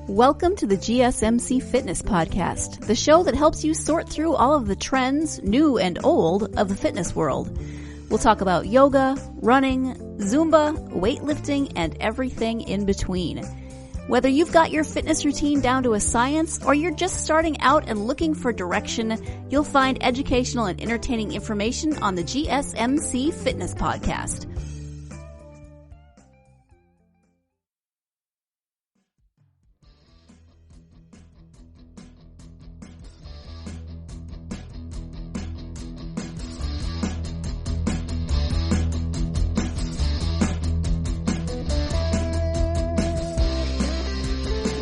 Welcome to the GSMC Fitness Podcast, the show that helps you sort through all of the trends, new and old, of the fitness world. We'll talk about yoga, running, Zumba, weightlifting, and everything in between. Whether you've got your fitness routine down to a science or you're just starting out and looking for direction, you'll find educational and entertaining information on the GSMC Fitness Podcast.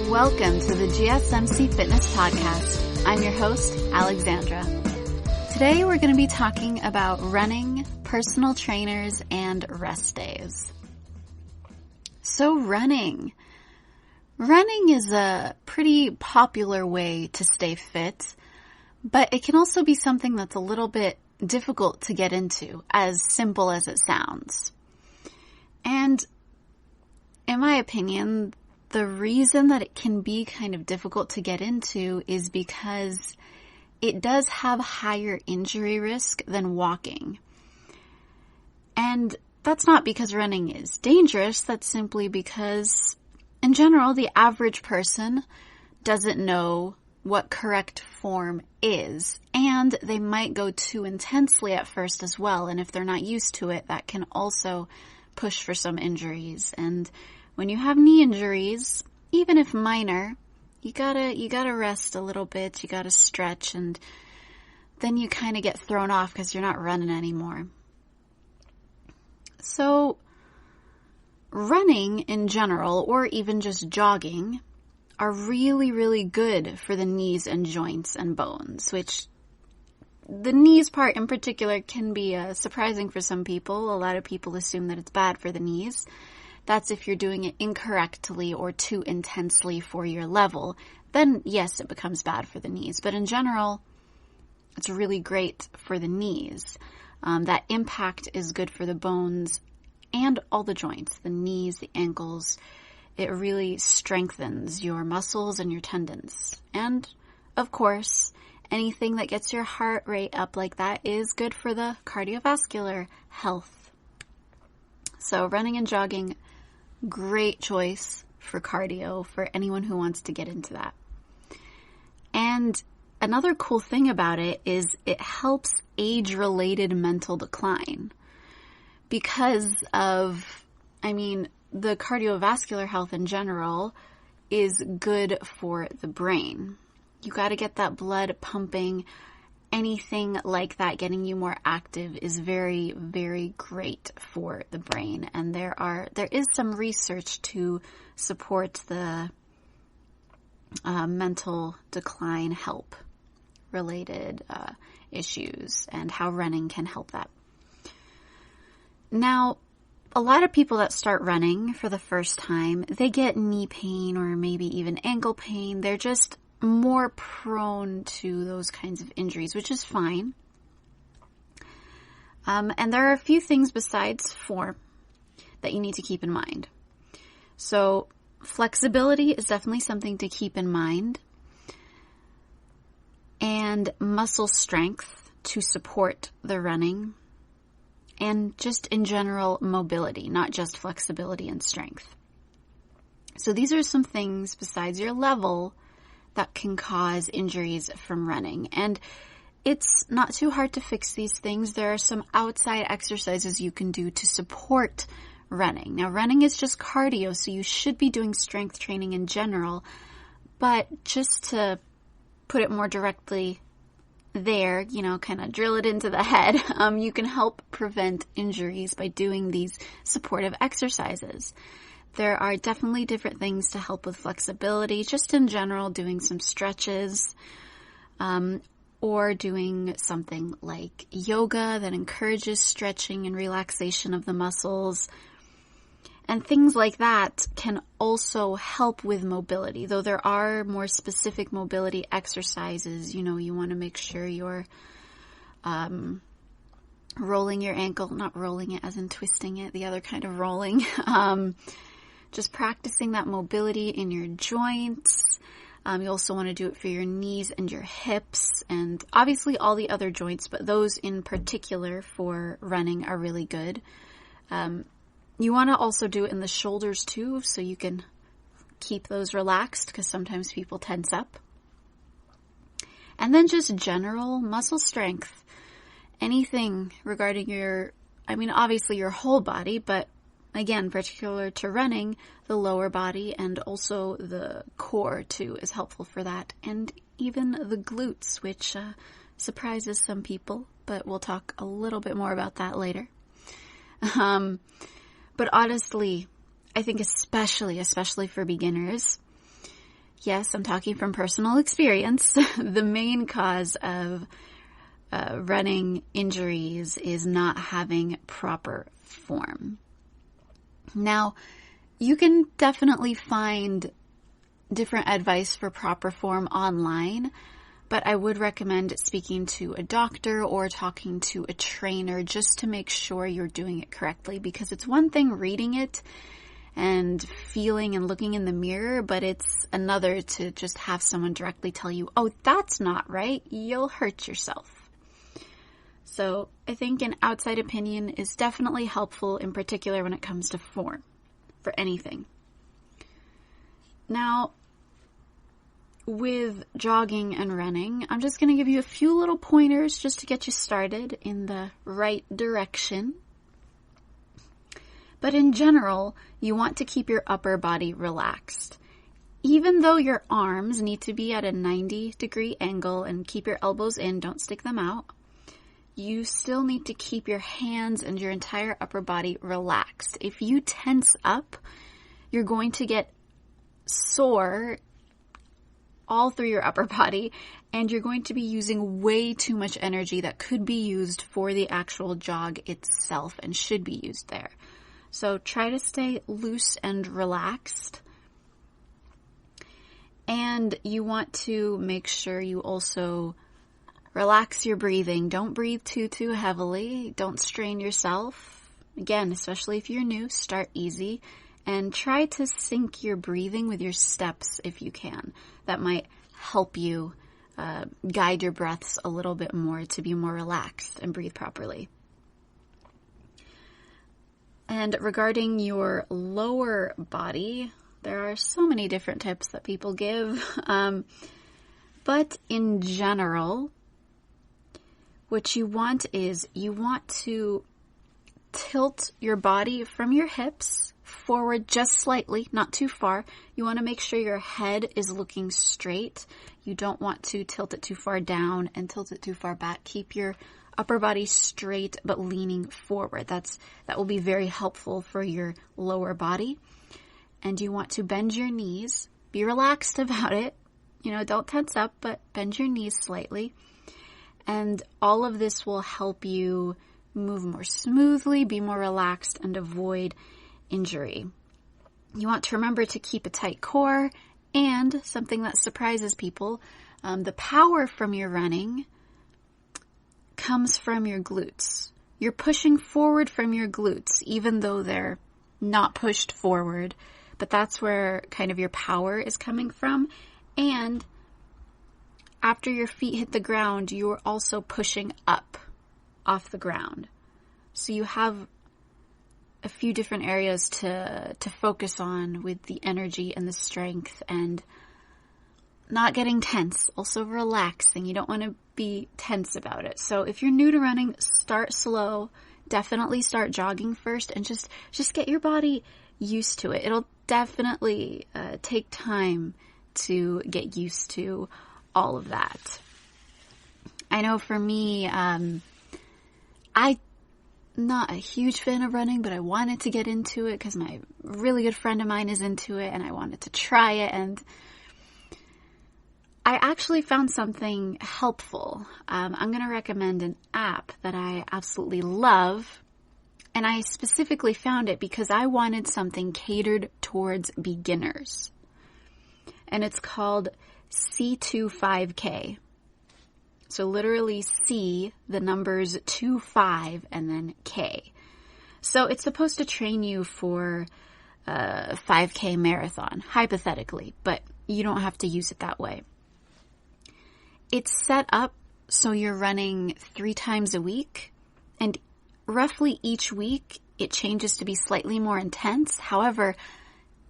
Welcome to the GSMC Fitness Podcast. I'm your host, Alexandra. Today we're going to be talking about running, personal trainers, and rest days. So running. Running is a pretty popular way to stay fit, but it can also be something that's a little bit difficult to get into, as simple as it sounds. And in my opinion, the reason that it can be kind of difficult to get into is because it does have higher injury risk than walking. And that's not because running is dangerous, that's simply because, in general, the average person doesn't know what correct form is, and they might go too intensely at first as well, and if they're not used to it, that can also push for some injuries. And when you have knee injuries, even if minor, you gotta rest a little bit, you gotta stretch, and then you kind of get thrown off because you're not running anymore. So, running in general, or even just jogging, are really, really good for the knees and joints and bones, which the knees part in particular can be surprising for some people. A lot of people assume that it's bad for the knees. That's if you're doing it incorrectly or too intensely for your level. Then, yes, it becomes bad for the knees. But in general, it's really great for the knees. That impact is good for the bones and all the joints, the knees, the ankles. It really strengthens your muscles and your tendons. And, of course, anything that gets your heart rate up like that is good for the cardiovascular health. So running and jogging, great choice for cardio for anyone who wants to get into that. And another cool thing about it is it helps age-related mental decline because of, the cardiovascular health in general is good for the brain. You got to get that blood pumping. Anything like that, getting you more active, is very, very great for the brain. And there is some research to support the mental decline help related issues and how running can help that. Now, a lot of people that start running for the first time, they get knee pain or maybe even ankle pain. They're just more prone to those kinds of injuries, which is fine. And there are a few things besides form that you need to keep in mind. So flexibility is definitely something to keep in mind, and muscle strength to support the running, and just in general mobility, not just flexibility and strength. So these are some things besides your level that can cause injuries from running. And it's not too hard to fix these things. There are some outside exercises you can do to support running. Now, running is just cardio, so you should be doing strength training in general. But just to put it more directly there, kind of drill it into the head, you can help prevent injuries by doing these supportive exercises. There are definitely different things to help with flexibility, just in general, doing some stretches, or doing something like yoga that encourages stretching and relaxation of the muscles. And things like that can also help with mobility, though there are more specific mobility exercises. You want to make sure you're rolling your ankle, not rolling it as in twisting it, the other kind of rolling, just practicing that mobility in your joints. You also want to do it for your knees and your hips, and obviously all the other joints, but those in particular for running are really good. You want to also do it in the shoulders too, so you can keep those relaxed, because sometimes people tense up. And then just general muscle strength. Anything regarding obviously your whole body, but again, particular to running, the lower body and also the core too is helpful for that. And even the glutes, which surprises some people, but we'll talk a little bit more about that later. But honestly, I think especially for beginners, yes, I'm talking from personal experience, the main cause of running injuries is not having proper form. Now, you can definitely find different advice for proper form online, but I would recommend speaking to a doctor or talking to a trainer just to make sure you're doing it correctly, because it's one thing reading it and feeling and looking in the mirror, but it's another to just have someone directly tell you, oh, that's not right, you'll hurt yourself. So I think an outside opinion is definitely helpful, in particular when it comes to form for anything. Now, with jogging and running, I'm just going to give you a few little pointers just to get you started in the right direction. But in general, you want to keep your upper body relaxed. Even though your arms need to be at a 90-degree angle and keep your elbows in, don't stick them out, you still need to keep your hands and your entire upper body relaxed. If you tense up, you're going to get sore all through your upper body, and you're going to be using way too much energy that could be used for the actual jog itself and should be used there. So try to stay loose and relaxed. And you want to make sure you also relax your breathing. Don't breathe too heavily. Don't strain yourself. Again, especially if you're new, start easy. And try to sync your breathing with your steps if you can. That might help you guide your breaths a little bit more to be more relaxed and breathe properly. And regarding your lower body, there are so many different tips that people give. But in general, what you want is you want to tilt your body from your hips forward just slightly, not too far. You want to make sure your head is looking straight. You don't want to tilt it too far down and tilt it too far back. Keep your upper body straight but leaning forward. That will be very helpful for your lower body. And you want to bend your knees. Be relaxed about it. Don't tense up, but bend your knees slightly. And all of this will help you move more smoothly, be more relaxed, and avoid injury. You want to remember to keep a tight core, and something that surprises people, the power from your running comes from your glutes. You're pushing forward from your glutes, even though they're not pushed forward, but that's where kind of your power is coming from. And after your feet hit the ground, you're also pushing up off the ground. So you have a few different areas to focus on with the energy and the strength and not getting tense, also relaxing. You don't want to be tense about it. So if you're new to running, start slow. Definitely start jogging first and just get your body used to it. It'll definitely take time to get used to all of that. I know for me, I'm not a huge fan of running, but I wanted to get into it because my really good friend of mine is into it and I wanted to try it, and I actually found something helpful. I'm going to recommend an app that I absolutely love, and I specifically found it because I wanted something catered towards beginners. And it's called C25K. So literally C, the numbers 25, and then K. So it's supposed to train you for a 5K marathon, hypothetically, but you don't have to use it that way. It's set up so you're running 3 times a week, and roughly each week it changes to be slightly more intense. However,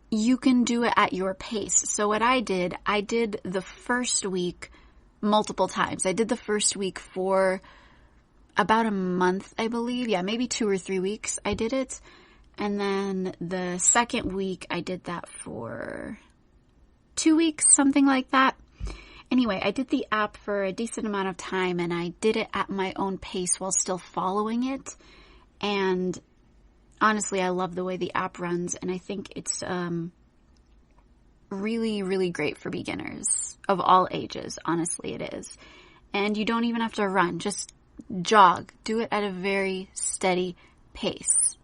you can do it at your pace. So what I did the first week multiple times. I did the first week for about a month, I believe. Yeah, maybe 2 or 3 weeks I did it. And then the second week I did that for 2 weeks, something like that. Anyway, I did the app for a decent amount of time, and I did it at my own pace while still following it. And honestly, I love the way the app runs, and I think it's really, really great for beginners of all ages. Honestly, it is. And you don't even have to run. Just jog. Do it at a very steady pace.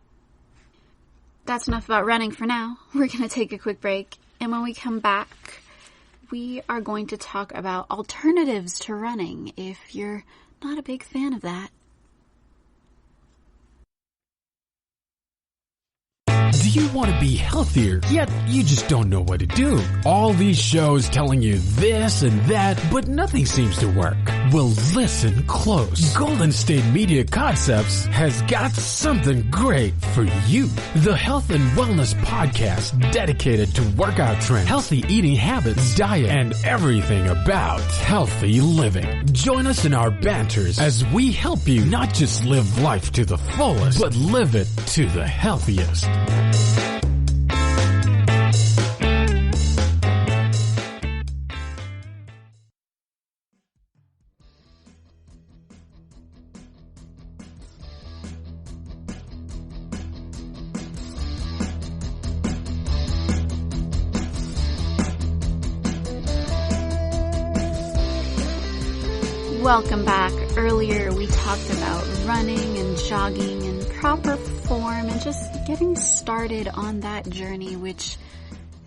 That's enough about running for now. We're going to take a quick break. And when we come back, we are going to talk about alternatives to running if you're not a big fan of that. Do you want to be healthier, yet you just don't know what to do? All these shows telling you this and that, but nothing seems to work. Well, listen close. Golden State Media Concepts has got something great for you. The Health and Wellness Podcast dedicated to workout trends, healthy eating habits, diet, and everything about healthy living. Join us in our banters as we help you not just live life to the fullest, but live it to the healthiest. Welcome back. Earlier we talked about running and jogging in proper form and just getting started on that journey, which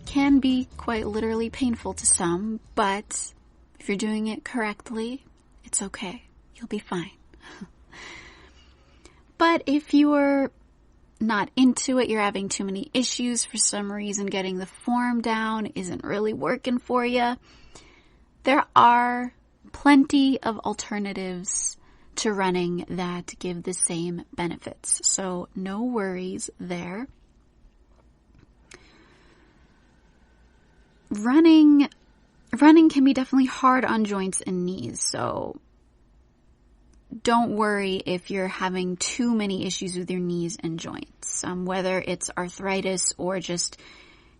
can be quite literally painful to some, but if you're doing it correctly, it's okay. You'll be fine. But if you're not into it, you're having too many issues for some reason, getting the form down isn't really working for you, there are plenty of alternatives to running that give the same benefits. So no worries there. Running can be definitely hard on joints and knees. So don't worry if you're having too many issues with your knees and joints, whether it's arthritis or just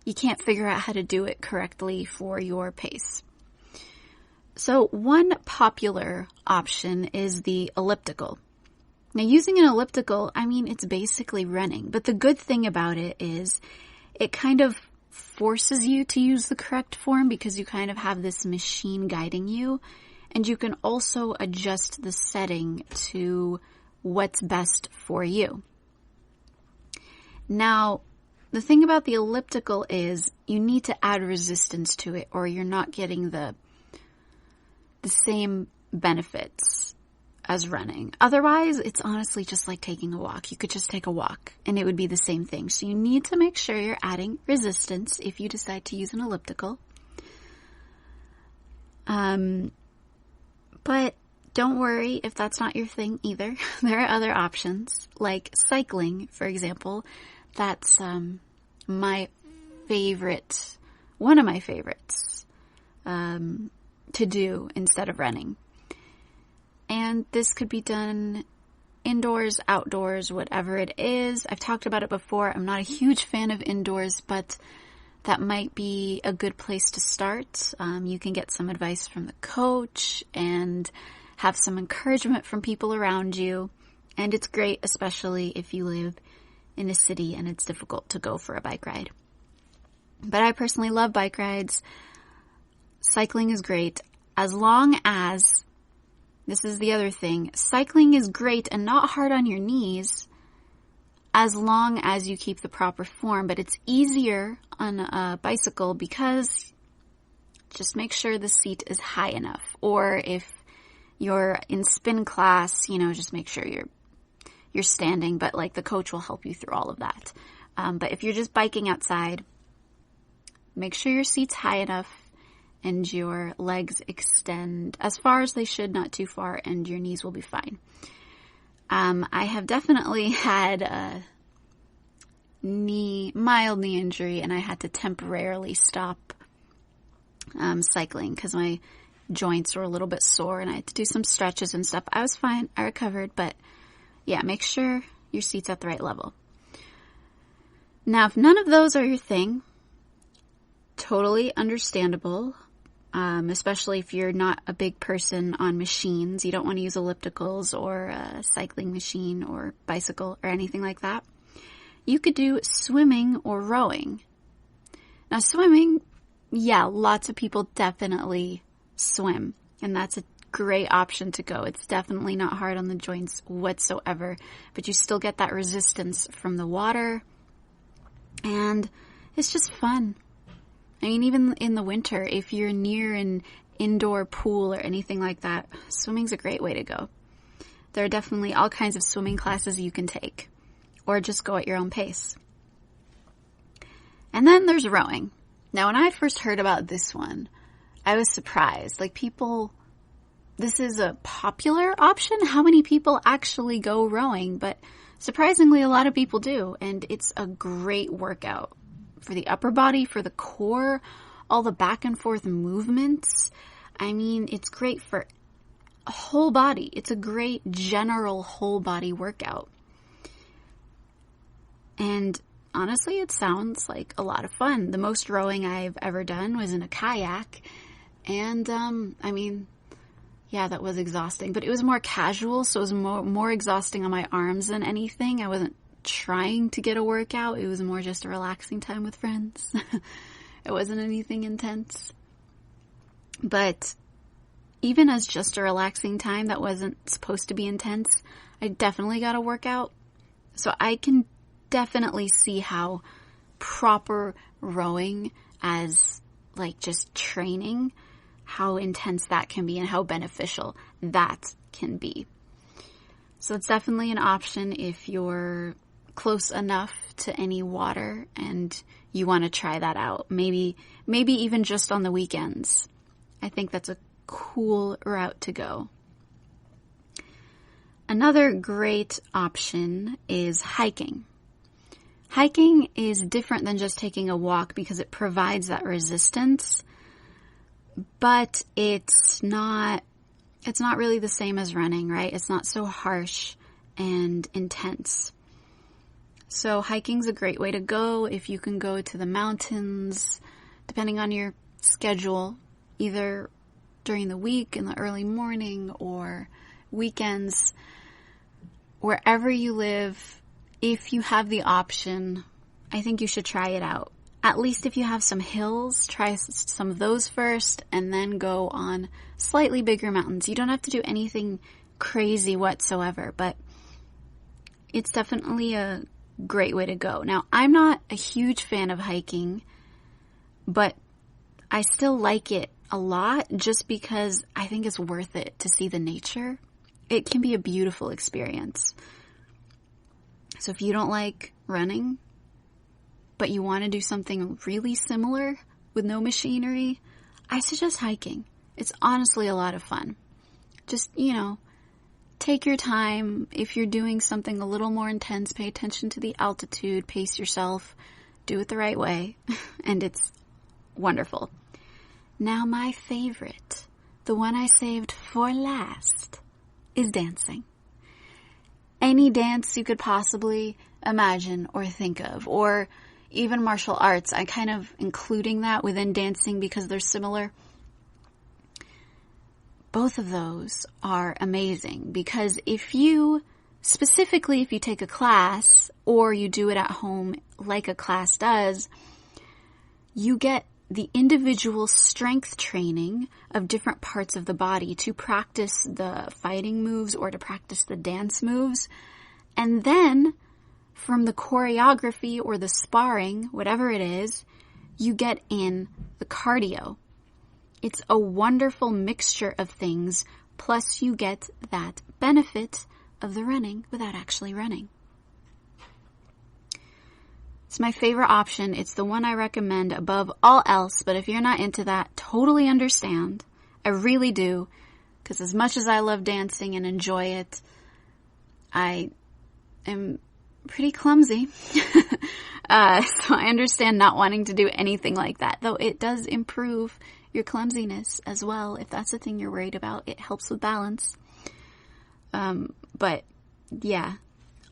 you can't figure out how to do it correctly for your pace. So one popular option is the elliptical. Now, using an elliptical, it's basically running. But the good thing about it is it kind of forces you to use the correct form because you kind of have this machine guiding you. And you can also adjust the setting to what's best for you. Now, the thing about the elliptical is you need to add resistance to it or you're not getting the same benefits as running. Otherwise, it's honestly just like taking a walk. You could just take a walk and it would be the same thing. So you need to make sure you're adding resistance if you decide to use an elliptical. But don't worry if that's not your thing either. There are other options like cycling, for example. That's my favorite, one of my favorites. To do instead of running. And this could be done indoors, outdoors, whatever it is. I've talked about it before. I'm not a huge fan of indoors, but that might be a good place to start. You can get some advice from the coach and have some encouragement from people around you. And it's great, especially if you live in a city and it's difficult to go for a bike ride. But I personally love bike rides. Cycling is great as long as, this is the other thing, cycling is great and not hard on your knees as long as you keep the proper form, but it's easier on a bicycle because just make sure the seat is high enough. Or if you're in spin class, just make sure you're standing, but like the coach will help you through all of that. But if you're just biking outside, make sure your seat's high enough and your legs extend as far as they should, not too far, and your knees will be fine. I have definitely had a mild knee injury, and I had to temporarily stop cycling because my joints were a little bit sore and I had to do some stretches and stuff. I was fine. I recovered, but yeah, make sure your seat's at the right level. Now, if none of those are your thing, totally understandable, especially if you're not a big person on machines. You don't want to use ellipticals or a cycling machine or bicycle or anything like that. You could do swimming or rowing. Now, swimming, yeah, lots of people definitely swim, and that's a great option to go. It's definitely not hard on the joints whatsoever, but you still get that resistance from the water, and it's just fun. I mean, even in the winter, if you're near an indoor pool or anything like that, swimming's a great way to go. There are definitely all kinds of swimming classes you can take, or just go at your own pace. And then there's rowing. Now, when I first heard about this one, I was surprised. Like, this is a popular option. How many people actually go rowing? But surprisingly, a lot of people do. And it's a great workout for the upper body, for the core, all the back and forth movements. I mean, it's great for whole body. It's a great general whole body workout. And honestly, it sounds like a lot of fun. The most rowing I've ever done was in a kayak. And, I mean, yeah, that was exhausting, but it was more casual, so it was more exhausting on my arms than anything. I wasn't trying to get a workout. It was more just a relaxing time with friends. It wasn't anything intense. But even as just a relaxing time that wasn't supposed to be intense, I definitely got a workout. So I can definitely see how proper rowing as like just training, how intense that can be and how beneficial that can be. So it's definitely an option if you're close enough to any water and you want to try that out. Maybe even just on the weekends. I think that's a cool route to go. Another great option is hiking. Hiking is different than just taking a walk because it provides that resistance, but it's not really the same as running, right? It's not so harsh and intense. So hiking's a great way to go if you can go to the mountains, depending on your schedule, either during the week in the early morning or weekends, wherever you live. If you have the option, I think you should try it out. At least if you have some hills, try some of those first and then go on slightly bigger mountains. You don't have to do anything crazy whatsoever, but it's definitely a great way to go. Now, I'm not a huge fan of hiking, but I still like it a lot just because I think it's worth it to see the nature. It can be a beautiful experience. So if you don't like running, but you want to do something really similar with no machinery, I suggest hiking. It's honestly a lot of fun. Just, take your time. If you're doing something a little more intense, pay attention to the altitude, pace yourself, do it the right way, and it's wonderful. Now my favorite, the one I saved for last, is dancing. Any dance you could possibly imagine or think of, or even martial arts. I kind of including that within dancing because they're similar. Both of those are amazing because if you take a class or you do it at home like a class does, you get the individual strength training of different parts of the body to practice the fighting moves or to practice the dance moves. And then from the choreography or the sparring, whatever it is, you get in the cardio. It's a wonderful mixture of things, plus you get that benefit of the running without actually running. It's my favorite option. It's the one I recommend above all else, but if you're not into that, totally understand. I really do, because as much as I love dancing and enjoy it, I am pretty clumsy. So I understand not wanting to do anything like that, though it does improve your clumsiness as well. If that's the thing you're worried about, it helps with balance. But yeah,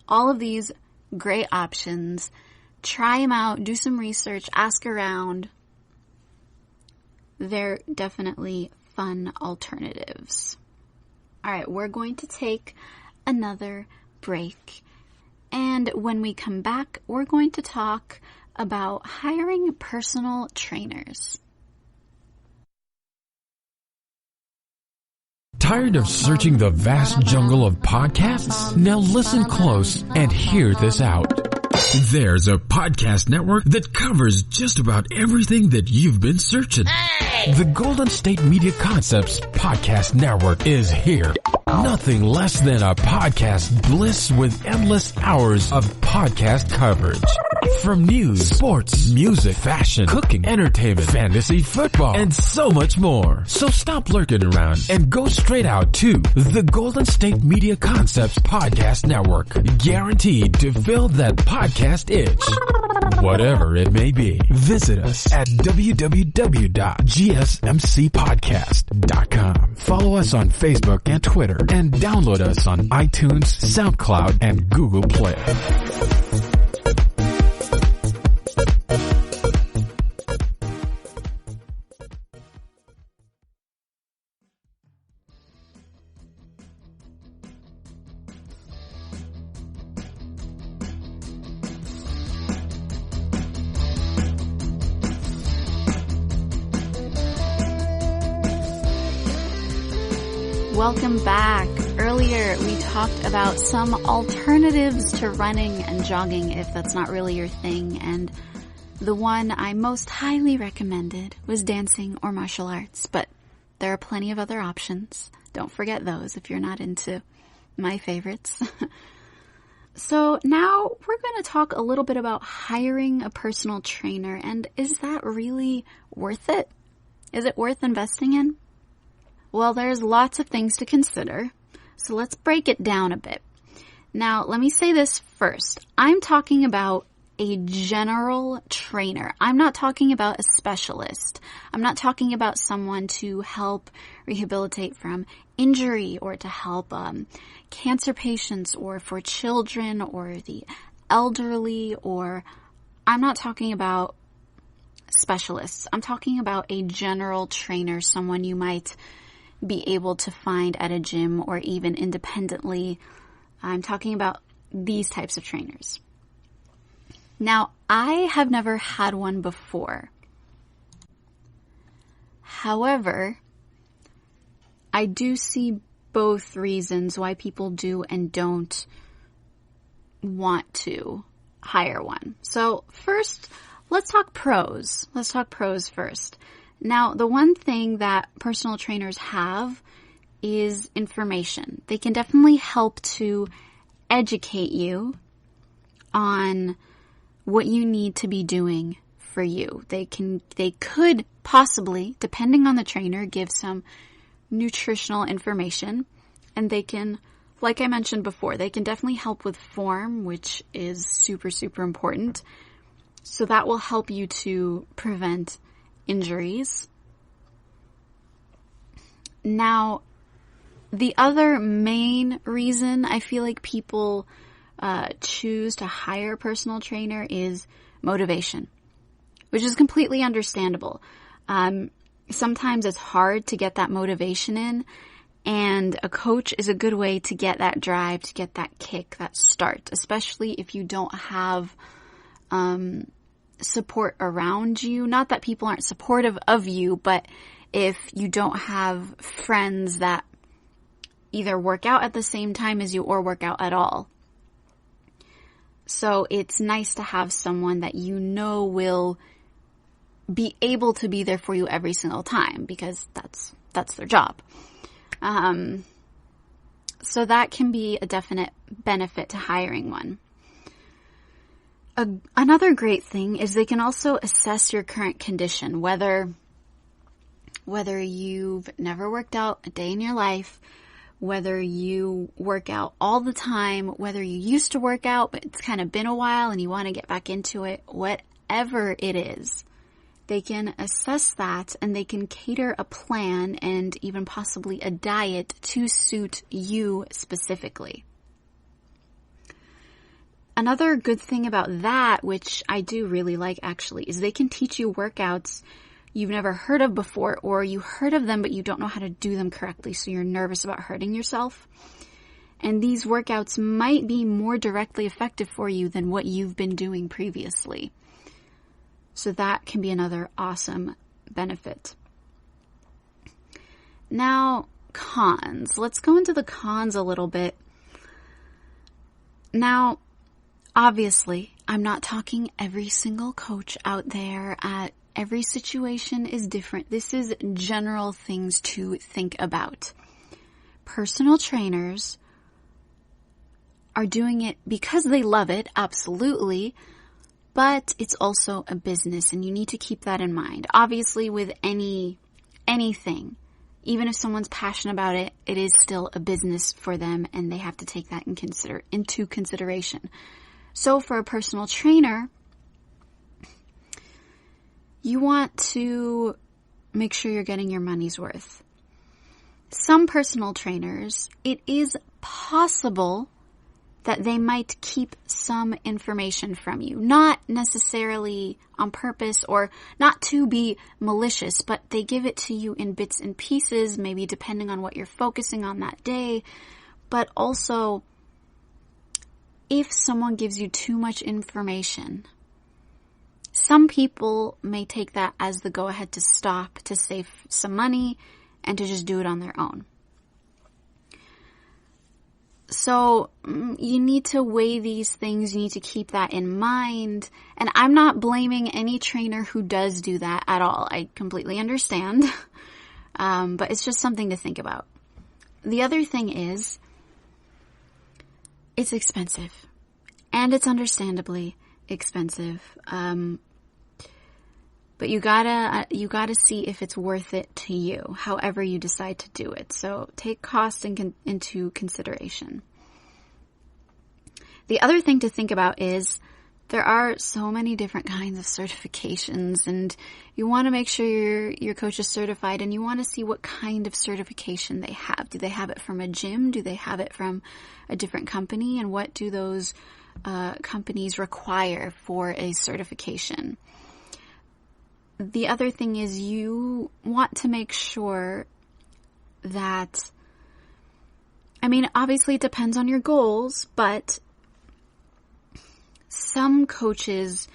all of these great options. Try them out, do some research, ask around. They're definitely fun alternatives. All right, we're going to take another break. And when we come back, we're going to talk about hiring personal trainers. Tired of searching the vast jungle of podcasts? Now listen close and hear this out. There's a podcast network that covers just about everything that you've been searching. Hey! The Golden State Media Concepts Podcast Network is here. Nothing less than a podcast bliss with endless hours of podcast coverage. From news, sports, music, fashion, cooking, entertainment, fantasy, football, and so much more. So stop lurking around and go straight out to the Golden State Media Concepts Podcast Network. Guaranteed to fill that podcast itch. Whatever it may be. Visit us at www.gsmcpodcast.com. Follow us on Facebook and Twitter and download us on iTunes, SoundCloud, and Google Play. Welcome back. Earlier, we talked about some alternatives to running and jogging if that's not really your thing, and the one I most highly recommended was dancing or martial arts, but there are plenty of other options. Don't forget those if you're not into my favorites. So now we're going to talk a little bit about hiring a personal trainer, and is that really worth it? Is it worth investing in? Well, there's lots of things to consider, so let's break it down a bit. Now, let me say this first. I'm talking about a general trainer. I'm not talking about a specialist. I'm not talking about someone to help rehabilitate from injury or to help cancer patients or for children or the elderly, or I'm not talking about specialists. I'm talking about a general trainer, someone you might be able to find at a gym or even independently. I'm talking about these types of trainers. Now, I have never had one before. However, I do see both reasons why people do and don't want to hire one. So first, let's talk pros. Let's talk pros first. Now, the one thing that personal trainers have is information. They can definitely help to educate you on what you need to be doing for you. They could possibly, depending on the trainer, give some nutritional information, and they can, like I mentioned before, they can definitely help with form, which is super, super important. So that will help you to prevent injuries. Now, the other main reason I feel like people choose to hire a personal trainer is motivation, which is completely understandable. Sometimes it's hard to get that motivation in, and a coach is a good way to get that drive, to get that kick, that start, especially if you don't have support around you. Not that people aren't supportive of you, but if you don't have friends that either work out at the same time as you or work out at all. So it's nice to have someone that you know will be able to be there for you every single time, because that's their job. So that can be a definite benefit to hiring one. Another great thing is they can also assess your current condition, whether you've never worked out a day in your life, whether you work out all the time, whether you used to work out, but it's kind of been a while and you want to get back into it, whatever it is, they can assess that and they can cater a plan and even possibly a diet to suit you specifically. Another good thing about that, which I do really like actually, is they can teach you workouts you've never heard of before, or you heard of them but you don't know how to do them correctly, so you're nervous about hurting yourself. And these workouts might be more directly effective for you than what you've been doing previously. So that can be another awesome benefit. Now, cons. Let's go into the cons a little bit. Now, obviously, I'm not talking every single coach out there. Every situation is different. This is general things to think about. Personal trainers are doing it because they love it, absolutely, but it's also a business, and you need to keep that in mind. Obviously, with anything, even if someone's passionate about it, it is still a business for them, and they have to take that into consideration. So for a personal trainer, you want to make sure you're getting your money's worth. Some personal trainers, it is possible that they might keep some information from you. Not necessarily on purpose or not to be malicious, but they give it to you in bits and pieces, maybe depending on what you're focusing on that day. But also, if someone gives you too much information, some people may take that as the go-ahead to stop, to save some money, and to just do it on their own. So you need to weigh these things. You need to keep that in mind. And I'm not blaming any trainer who does do that at all. I completely understand. But it's just something to think about. The other thing is, it's expensive. And it's understandably expensive. But you gotta see if it's worth it to you, however you decide to do it. So take cost into consideration. The other thing to think about is there are so many different kinds of certifications, and you want to make sure your coach is certified, and you want to see what kind of certification they have. Do they have it from a gym? Do they have it from a different company? And what do those companies require for a certification? The other thing is you want to make sure that, obviously it depends on your goals, but some coaches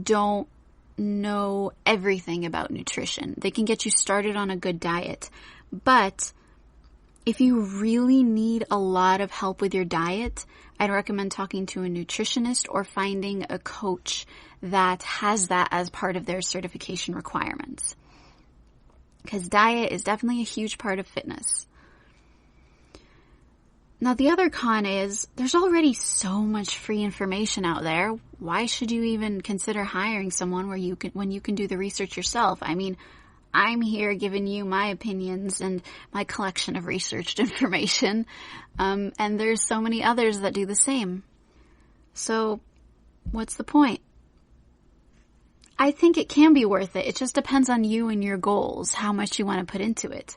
don't know everything about nutrition. They can get you started on a good diet, but if you really need a lot of help with your diet, I'd recommend talking to a nutritionist or finding a coach that has that as part of their certification requirements. Because diet is definitely a huge part of fitness. Now, the other con is there's already so much free information out there. Why should you even consider hiring someone when you can do the research yourself? I'm here giving you my opinions and my collection of researched information. And there's so many others that do the same. So what's the point? I think it can be worth it. It just depends on you and your goals, how much you want to put into it.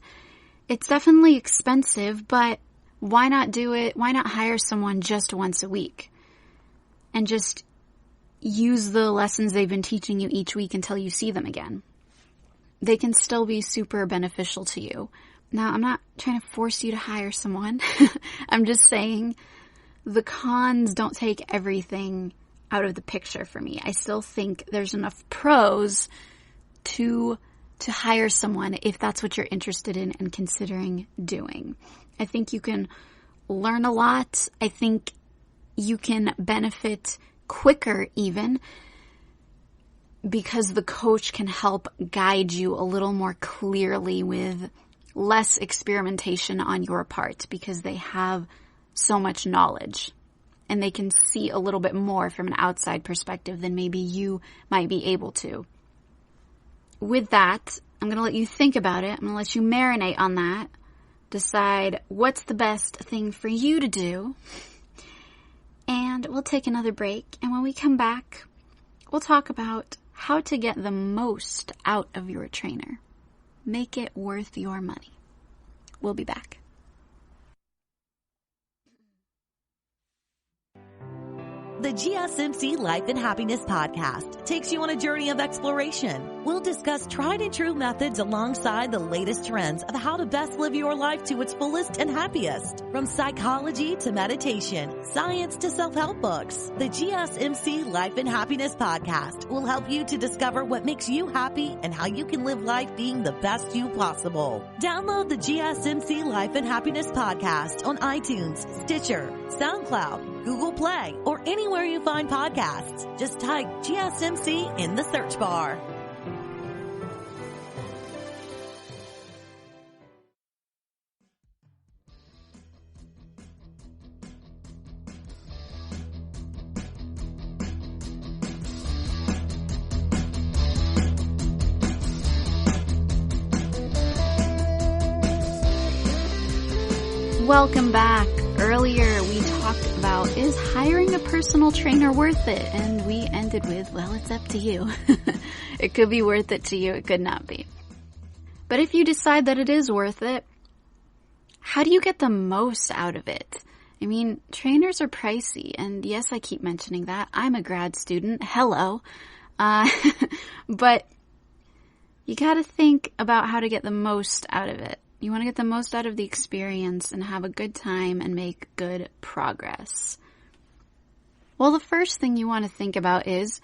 It's definitely expensive, but why not do it? Why not hire someone just once a week and just use the lessons they've been teaching you each week until you see them again? They can still be super beneficial to you. Now, I'm not trying to force you to hire someone. I'm just saying the cons don't take everything out of the picture for me. I still think there's enough pros to hire someone if that's what you're interested in and considering doing. I think you can learn a lot. I think you can benefit quicker even because the coach can help guide you a little more clearly with less experimentation on your part because they have so much knowledge and they can see a little bit more from an outside perspective than maybe you might be able to. With that, I'm going to let you think about it. I'm going to let you marinate on that. Decide what's the best thing for you to do. And we'll take another break. And when we come back, we'll talk about how to get the most out of your trainer. Make it worth your money. We'll be back. The GSMC Life and Happiness Podcast takes you on a journey of exploration. We'll discuss tried and true methods alongside the latest trends of how to best live your life to its fullest and happiest. From psychology to meditation, science to self-help books, the GSMC Life and Happiness Podcast will help you to discover what makes you happy and how you can live life being the best you possible. Download the GSMC Life and Happiness Podcast on iTunes, Stitcher, SoundCloud, Google Play, or anywhere you find podcasts. Just type GSMC in the search bar. Welcome back. Earlier we talked about, is hiring a personal trainer worth it? And we ended with, well, it's up to you. It could be worth it to you, it could not be. But if you decide that it is worth it, how do you get the most out of it? I mean, trainers are pricey, and yes, I keep mentioning that. I'm a grad student. Hello. But you gotta think about how to get the most out of it. You want to get the most out of the experience and have a good time and make good progress. Well, the first thing you want to think about is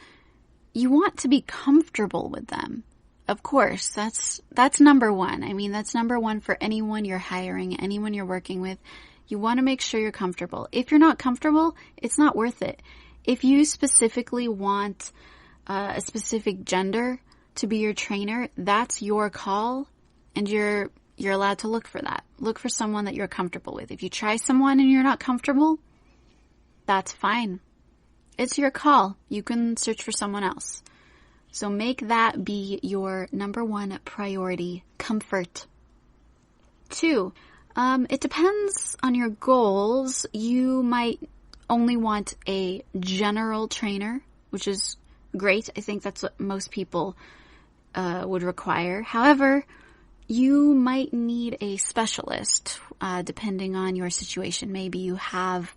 you want to be comfortable with them. Of course, that's number one. I mean, that's number one for anyone you're hiring, anyone you're working with. You want to make sure you're comfortable. If you're not comfortable, it's not worth it. If you specifically want a specific gender to be your trainer, that's your call, and you're allowed to look for that. Look for someone that you're comfortable with. If you try someone and you're not comfortable, that's fine. It's your call. You can search for someone else. So make that be your number one priority, comfort. 2, it depends on your goals. You might only want a general trainer, which is great. I think that's what most people would require. However, you might need a specialist, depending on your situation. Maybe you have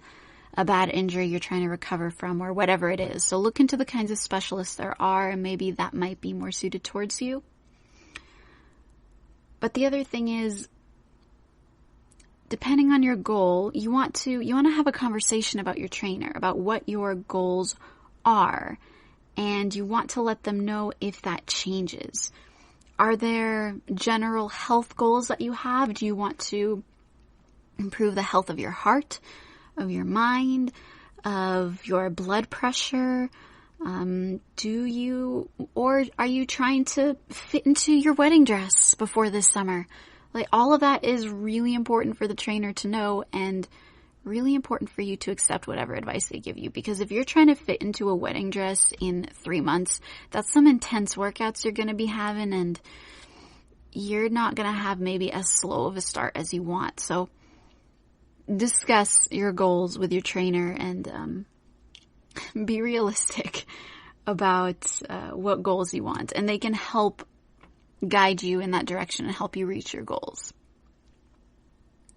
a bad injury you're trying to recover from, or whatever it is. So look into the kinds of specialists there are, and maybe that might be more suited towards you. But the other thing is, depending on your goal, you want to have a conversation about your trainer, about what your goals are, and you want to let them know if that changes. Are there general health goals that you have? Do you want to improve the health of your heart, of your mind, of your blood pressure? Or are you trying to fit into your wedding dress before this summer? Like, all of that is really important for the trainer to know, and really important for you to accept whatever advice they give you. Because if you're trying to fit into a wedding dress in 3 months, that's some intense workouts you're going to be having, and you're not going to have maybe as slow of a start as you want. So discuss your goals with your trainer, and be realistic about what goals you want. And they can help guide you in that direction and help you reach your goals.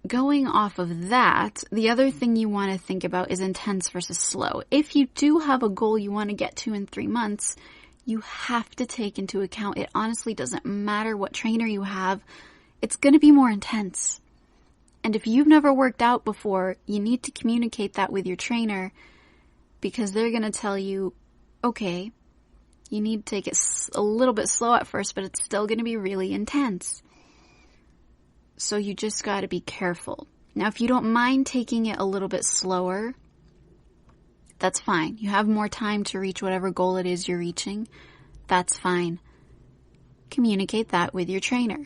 Going off of that, the other thing you want to think about is intense versus slow. If you do have a goal you want to get to in 3 months, you have to take into account, it honestly doesn't matter what trainer you have, it's going to be more intense. And if you've never worked out before, you need to communicate that with your trainer, because they're going to tell you, okay, you need to take it a little bit slow at first, but it's still going to be really intense. So you just got to be careful. Now, if you don't mind taking it a little bit slower, that's fine. You have more time to reach whatever goal it is you're reaching. That's fine. Communicate that with your trainer.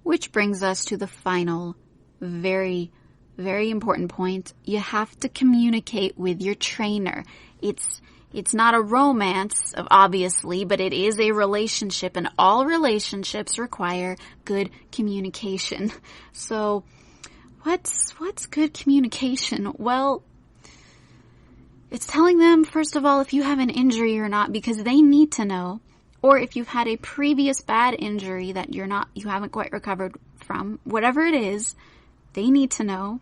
Which brings us to the final, very, very important point, you have to communicate with your trainer. It's not a romance, obviously, but it is a relationship, and all relationships require good communication. So, what's good communication? Well, it's telling them, first of all, if you have an injury or not, because they need to know, or if you've had a previous bad injury that you haven't quite recovered from, whatever it is, they need to know.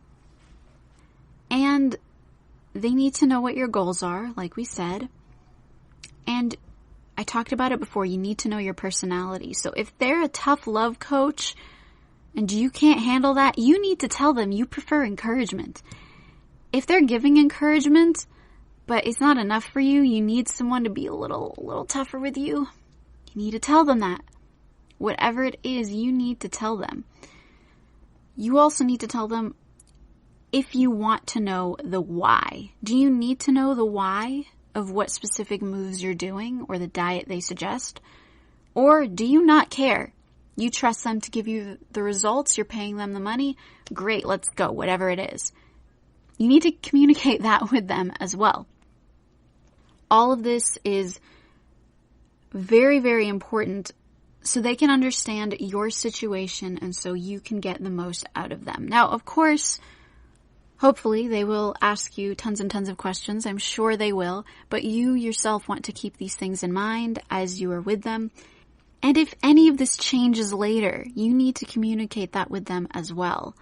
And they need to know what your goals are, like we said. And I talked about it before, you need to know your personality. So if they're a tough love coach and you can't handle that, you need to tell them you prefer encouragement. If they're giving encouragement, but it's not enough for you, you need someone to be a little tougher with you, you need to tell them that. Whatever it is, you need to tell them. You also need to tell them if you want to know the why. Do you need to know the why of what specific moves you're doing or the diet they suggest? Or do you not care? You trust them to give you the results, you're paying them the money, great, let's go, whatever it is. You need to communicate that with them as well. All of this is very, very important so they can understand your situation and so you can get the most out of them. Now, of course, hopefully they will ask you tons and tons of questions. I'm sure they will. But you yourself want to keep these things in mind as you are with them. And if any of this changes later, you need to communicate that with them as well.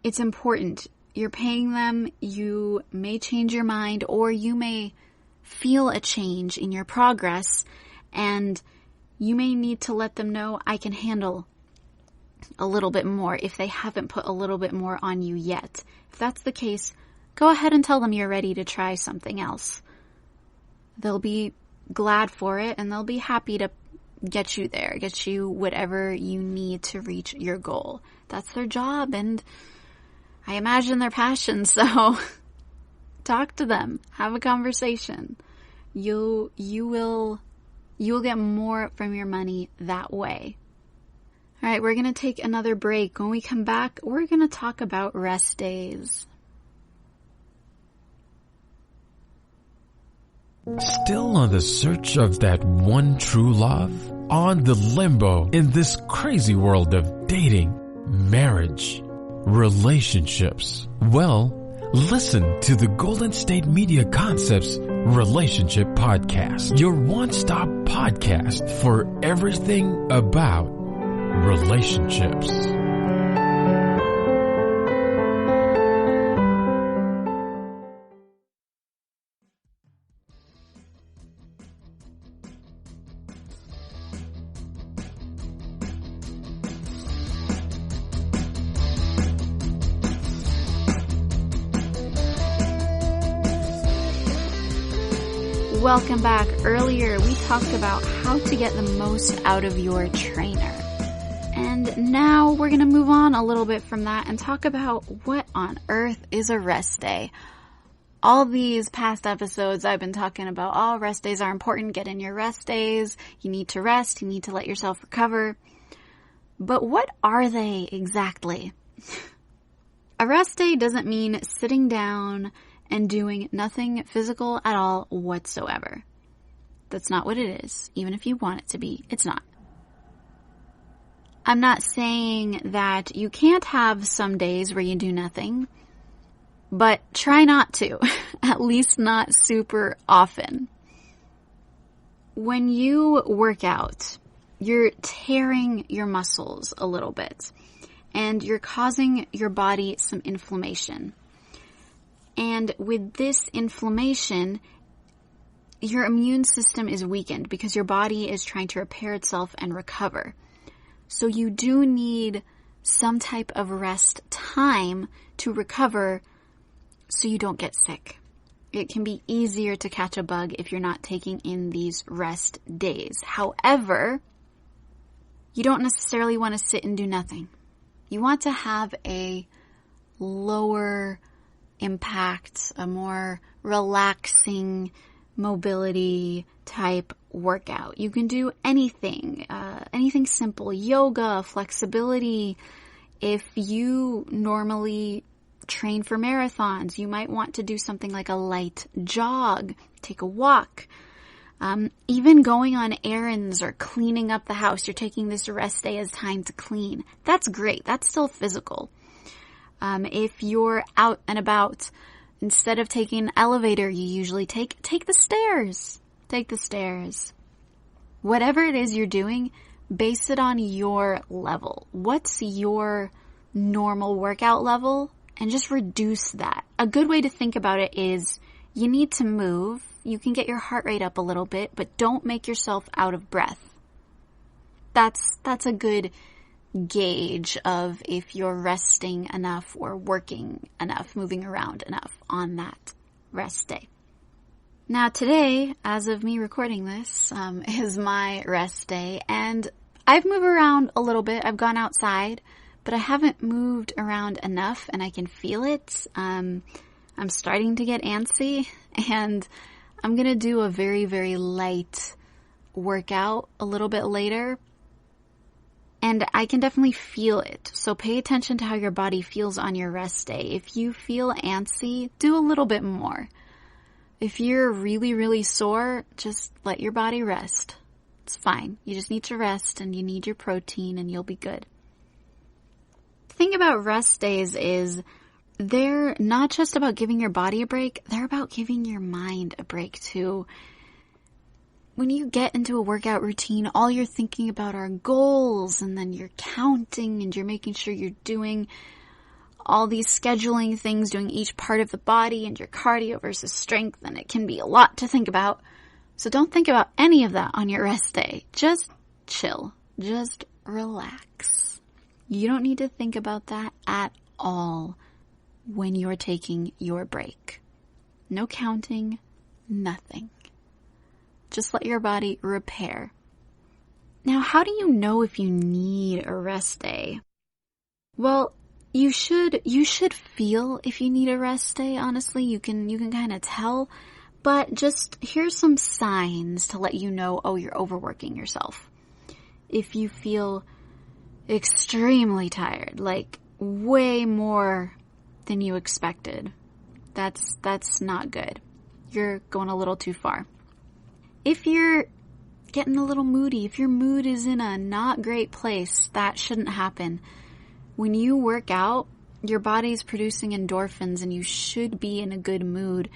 It's important. You're paying them. You may change your mind, or you may feel a change in your progress, and you may need to let them know, I can handle a little bit more if they haven't put a little bit more on you yet. If that's the case, go ahead and tell them you're ready to try something else. They'll be glad for it, and they'll be happy to get you there, get you whatever you need to reach your goal. That's their job, and I imagine their passion, so talk to them, have a conversation. You will get more from your money that way. All right, we're going to take another break. When we come back, we're going to talk about rest days. Still on the search of that one true love? On the limbo in this crazy world of dating, marriage, relationships? Well, listen to the Golden State Media Concepts Relationship Podcast, your one-stop podcast for everything about relationships. Welcome back. Earlier, we talked about how to get the most out of your trainer. And now we're going to move on a little bit from that and talk about what on earth is a rest day. All these past episodes I've been talking about, oh, rest days are important. Get in your rest days. You need to rest. You need to let yourself recover. But what are they exactly? A rest day doesn't mean sitting down and doing nothing physical at all whatsoever. That's not what it is. Even if you want it to be, it's not. I'm not saying that you can't have some days where you do nothing, but try not to. At least not super often. When you work out, you're tearing your muscles a little bit, and you're causing your body some inflammation. And with this inflammation, your immune system is weakened because your body is trying to repair itself and recover. So you do need some type of rest time to recover so you don't get sick. It can be easier to catch a bug if you're not taking in these rest days. However, you don't necessarily want to sit and do nothing. You want to have a lower impact, a more relaxing mobility type workout. You can do anything, anything simple, yoga, flexibility, If you normally train for marathons, you might want to do something like a light jog, take a walk. Even going on errands or cleaning up the house, you're taking this rest day as time to clean. That's great. That's still physical. If you're out and about, instead of taking an elevator, you usually take the stairs. Take the stairs. Whatever it is you're doing, base it on your level. What's your normal workout level? And just reduce that. A good way to think about it is you need to move. You can get your heart rate up a little bit, but don't make yourself out of breath. That's a good gauge of if you're resting enough or working enough, moving around enough on that rest day. Now today, as of me recording this, is my rest day, and I've moved around a little bit. I've gone outside, but I haven't moved around enough, and I can feel it. I'm starting to get antsy, and I'm going to do a very, very light workout a little bit later, and I can definitely feel it. So pay attention to how your body feels on your rest day. If you feel antsy, do a little bit more. If you're really, really sore, just let your body rest. It's fine. You just need to rest, and you need your protein, and you'll be good. The thing about rest days is they're not just about giving your body a break, they're about giving your mind a break too. When you get into a workout routine, all you're thinking about are goals, and then you're counting, and you're making sure you're doing all these scheduling things, doing each part of the body and your cardio versus strength, and it can be a lot to think about. So don't think about any of that on your rest day. Just chill. Just relax. You don't need to think about that at all when you're taking your break. No counting, nothing. Just let your body repair. Now, how do you know if you need a rest day? Well, you should feel if you need a rest day, honestly. You can kind of tell, but just here's some signs to let you know, oh, you're overworking yourself. If you feel extremely tired, like way more than you expected, that's not good. You're going a little too far. If you're getting a little moody, if your mood is in a not great place, that shouldn't happen. When you work out, your body's producing endorphins, and you should be in a good mood.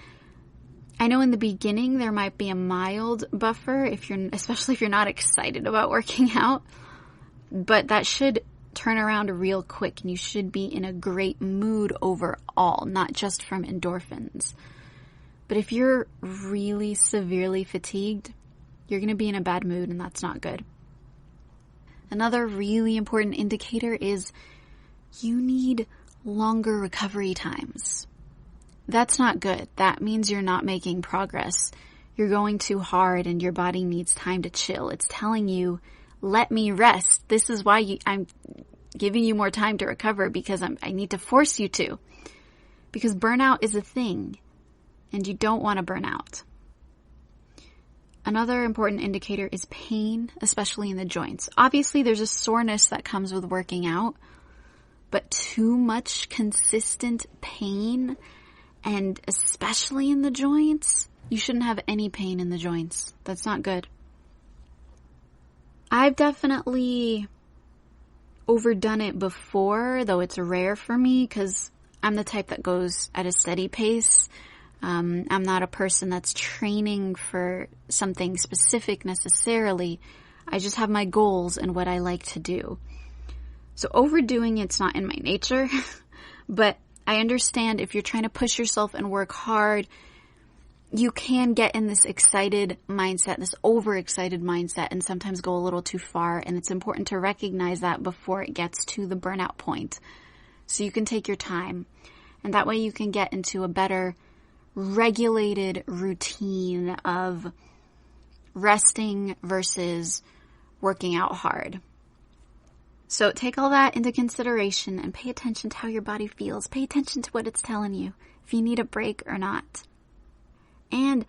I know in the beginning there might be a mild buffer, especially if you're not excited about working out, but that should turn around real quick, and you should be in a great mood overall, not just from endorphins. But if you're really severely fatigued, you're going to be in a bad mood, and that's not good. Another really important indicator is you need longer recovery times. That's not good. That means you're not making progress. You're going too hard, and your body needs time to chill. It's telling you, let me rest. This is why I'm giving you more time to recover, because I need to force you to. Because burnout is a thing, and you don't want to burn out. Another important indicator is pain, especially in the joints. Obviously, there's a soreness that comes with working out, but too much consistent pain, and especially in the joints, you shouldn't have any pain in the joints. That's not good. I've definitely overdone it before, though it's rare for me because I'm the type that goes at a steady pace. I'm not a person that's training for something specific necessarily. I just have my goals and what I like to do. So overdoing it's not in my nature, but I understand if you're trying to push yourself and work hard, you can get in this excited mindset, this overexcited mindset, and sometimes go a little too far. And it's important to recognize that before it gets to the burnout point. So you can take your time, and that way you can get into a better regulated routine of resting versus working out hard. So take all that into consideration and pay attention to how your body feels. Pay attention to what it's telling you, if you need a break or not. And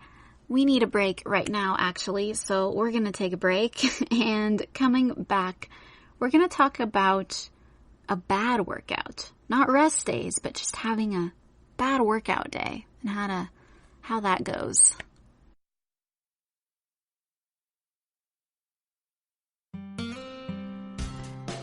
we need a break right now, actually. So we're going to take a break. And coming back, we're going to talk about a bad workout. Not rest days, but just having a bad workout day and how that goes.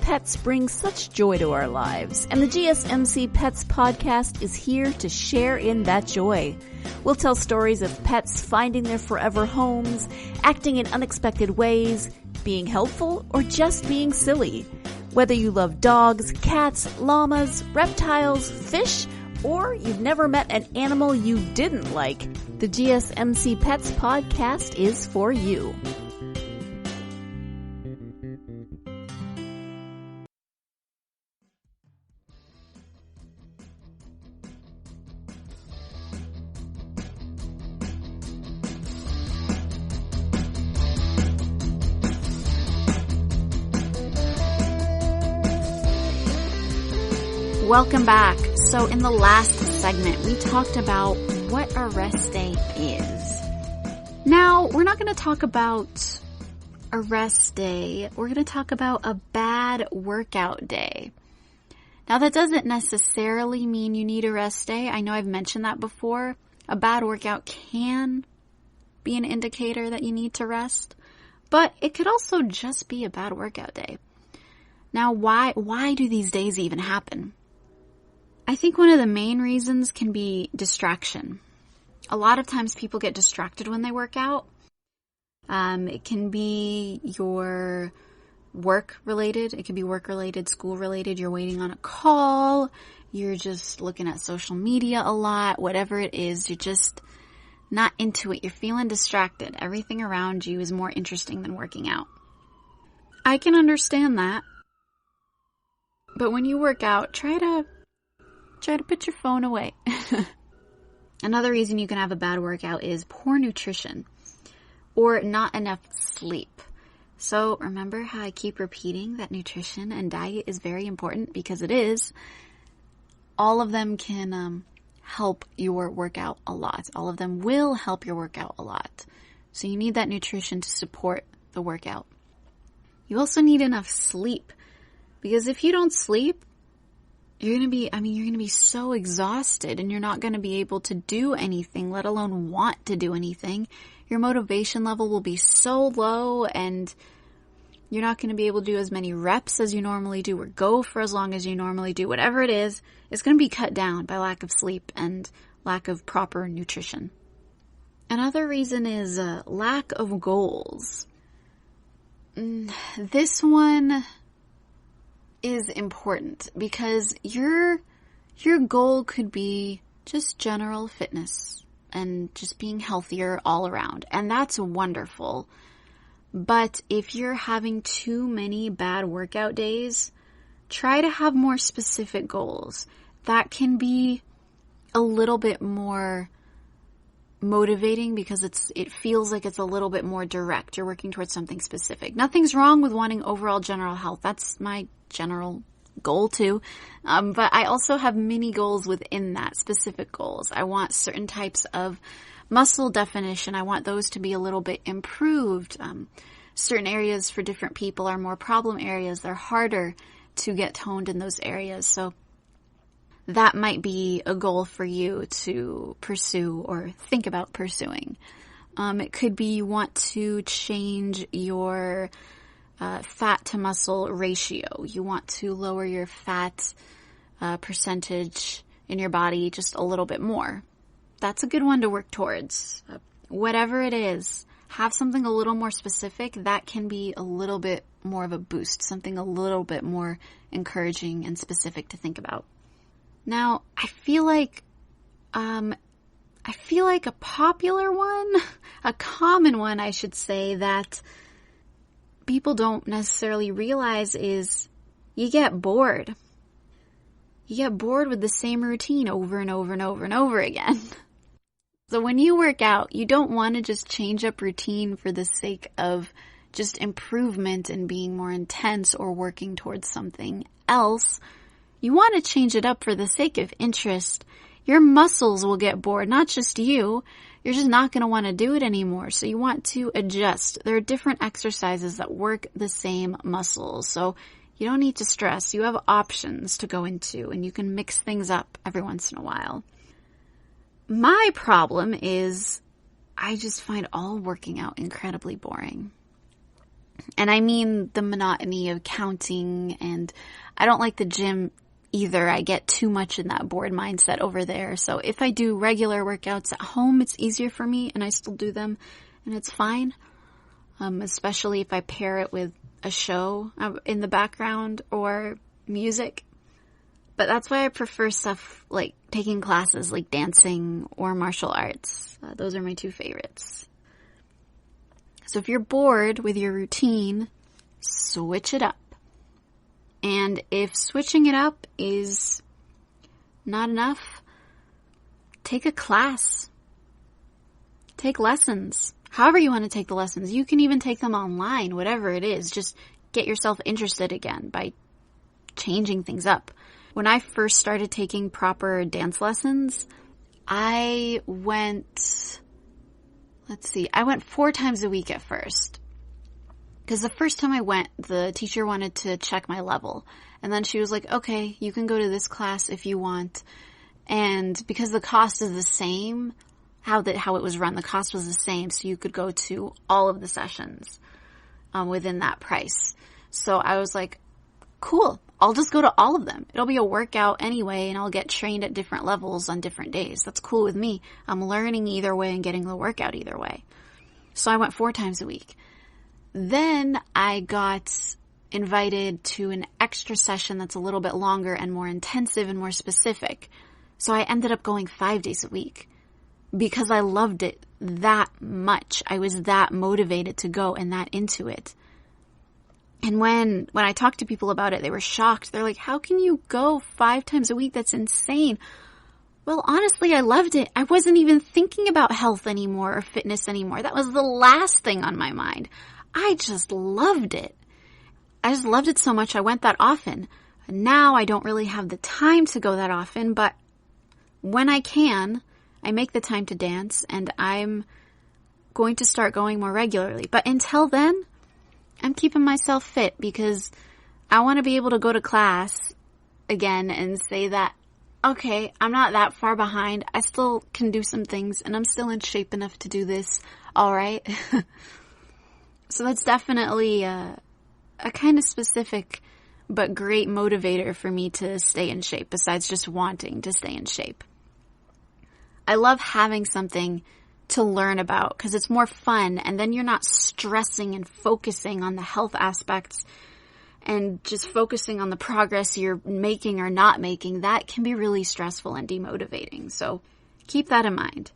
Pets bring such joy to our lives, and the GSMC Pets podcast is here to share in that joy. We'll tell stories of pets finding their forever homes, acting in unexpected ways, being helpful, or just being silly. Whether you love dogs, cats, llamas, reptiles, fish, or you've never met an animal you didn't like, the GSMC Pets podcast is for you. Welcome back. So in the last segment, we talked about what a rest day is. Now, we're not going to talk about a rest day. We're going to talk about a bad workout day. Now, that doesn't necessarily mean you need a rest day. I know I've mentioned that before. A bad workout can be an indicator that you need to rest, but it could also just be a bad workout day. Now, why do these days even happen? I think one of the main reasons can be distraction. A lot of times people get distracted when they work out. It can be your work related. It can be work related, school related. You're waiting on a call. You're just looking at social media a lot. Whatever it is, you're just not into it. You're feeling distracted. Everything around you is more interesting than working out. I can understand that. But when you work out, try to put your phone away. Another reason you can have a bad workout is poor nutrition or not enough sleep. So remember how I keep repeating that nutrition and diet is very important, because it is. All of them can help your workout a lot. All of them will help your workout a lot. So you need that nutrition to support the workout. You also need enough sleep, because if you don't sleep, you're going to be so exhausted, and you're not going to be able to do anything, let alone want to do anything. Your motivation level will be so low, and you're not going to be able to do as many reps as you normally do, or go for as long as you normally do. Whatever it is, it's going to be cut down by lack of sleep and lack of proper nutrition. Another reason is lack of goals. This one is important, because your goal could be just general fitness and just being healthier all around, and that's wonderful. But if you're having too many bad workout days, try to have more specific goals. That can be a little bit more motivating, because it feels like it's a little bit more direct. You're working towards something specific. Nothing's wrong with wanting overall general health. That's my general goal too. But I also have mini goals within that, specific goals. I want certain types of muscle definition. I want those to be a little bit improved. Certain areas for different people are more problem areas. They're harder to get toned in those areas. So that might be a goal for you to pursue or think about pursuing. It could be you want to change your fat to muscle ratio. You want to lower your fat percentage in your body just a little bit more. That's a good one to work towards. Whatever it is, have something a little more specific. That can be a little bit more of a boost, something a little bit more encouraging and specific to think about. Now, I feel like a popular one, a common one, I should say, that people don't necessarily realize is you get bored. You get bored with the same routine over and over and over and over again. So when you work out, you don't want to just change up routine for the sake of just improvement and being more intense or working towards something else. You want to change it up for the sake of interest. Your muscles will get bored, not just you. You're just not going to want to do it anymore. So you want to adjust. There are different exercises that work the same muscles. So You don't need to stress. You have options to go into, and you can mix things up every once in a while. My problem is I just find all working out incredibly boring. And I mean the monotony of counting, and I don't like the gym either. I get too much in that bored mindset over there. So if I do regular workouts at home, it's easier for me, and I still do them, and it's fine. Especially if I pair it with a show in the background or music. But that's why I prefer stuff like taking classes like dancing or martial arts. Those are my two favorites. So if you're bored with your routine, switch it up. And if switching it up is not enough, take a class. Take lessons. However you want to take the lessons. You can even take them online, whatever it is. Just get yourself interested again by changing things up. When I first started taking proper dance lessons, I went 4 times a week at first. Because the first time I went, the teacher wanted to check my level. And then she was like, okay, you can go to this class if you want. And because the cost is the same, how it was run, the cost was the same. So you could go to all of the sessions within that price. So I was like, cool, I'll just go to all of them. It'll be a workout anyway, and I'll get trained at different levels on different days. That's cool with me. I'm learning either way and getting the workout either way. So I went 4 times a week. Then I got invited to an extra session that's a little bit longer and more intensive and more specific. So I ended up going 5 days a week because I loved it that much. I was that motivated to go and that into it. And when I talked to people about it, they were shocked. They're like, how can you go 5 times a week? That's insane. Well, honestly, I loved it. I wasn't even thinking about health anymore or fitness anymore. That was the last thing on my mind. I just loved it. I just loved it so much I went that often. Now I don't really have the time to go that often, but when I can, I make the time to dance, and I'm going to start going more regularly. But until then, I'm keeping myself fit because I want to be able to go to class again and say that, okay, I'm not that far behind. I still can do some things, and I'm still in shape enough to do this. All right. So that's definitely a kind of specific but great motivator for me to stay in shape, besides just wanting to stay in shape. I love having something to learn about because it's more fun, and then you're not stressing and focusing on the health aspects and just focusing on the progress you're making or not making. That can be really stressful and demotivating. So keep that in mind.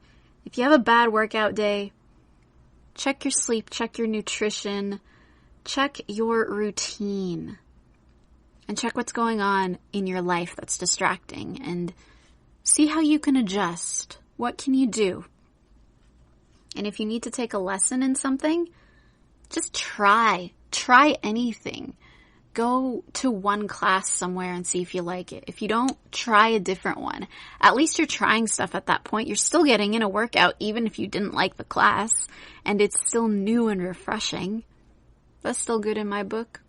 If you have a bad workout day, check your sleep, check your nutrition, check your routine, and check what's going on in your life that's distracting, and see how you can adjust. What can you do? And if you need to take a lesson in something, just try. Try anything. Go to one class somewhere and see if you like it. If you don't, try a different one. At least you're trying stuff at that point. You're still getting in a workout even if you didn't like the class, and it's still new and refreshing. That's still good in my book.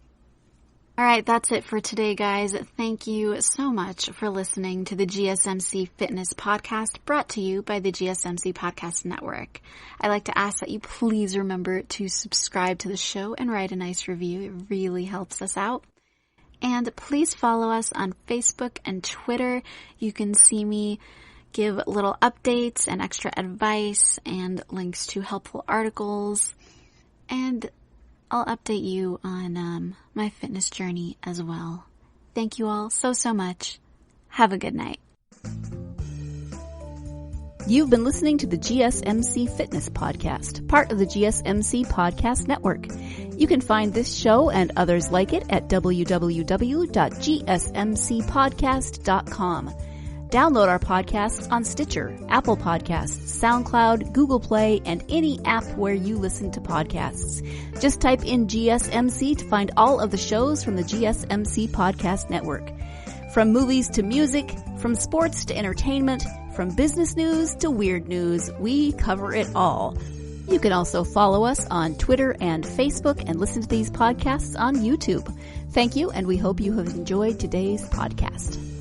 All right, that's it for today, guys. Thank you so much for listening to the GSMC Fitness Podcast, brought to you by the GSMC Podcast Network. I'd like to ask that you please remember to subscribe to the show and write a nice review. It really helps us out. And please follow us on Facebook and Twitter. You can see me give little updates and extra advice and links to helpful articles. And I'll update you on my fitness journey as well. Thank you all so much. Have a good night. You've been listening to the GSMC Fitness Podcast, part of the GSMC Podcast Network. You can find this show and others like it at www.gsmcpodcast.com. Download our podcasts on Stitcher, Apple Podcasts, SoundCloud, Google Play, and any app where you listen to podcasts. Just type in GSMC to find all of the shows from the GSMC Podcast Network. From movies to music, from sports to entertainment, from business news to weird news, we cover it all. You can also follow us on Twitter and Facebook and listen to these podcasts on YouTube. Thank you, and we hope you have enjoyed today's podcast.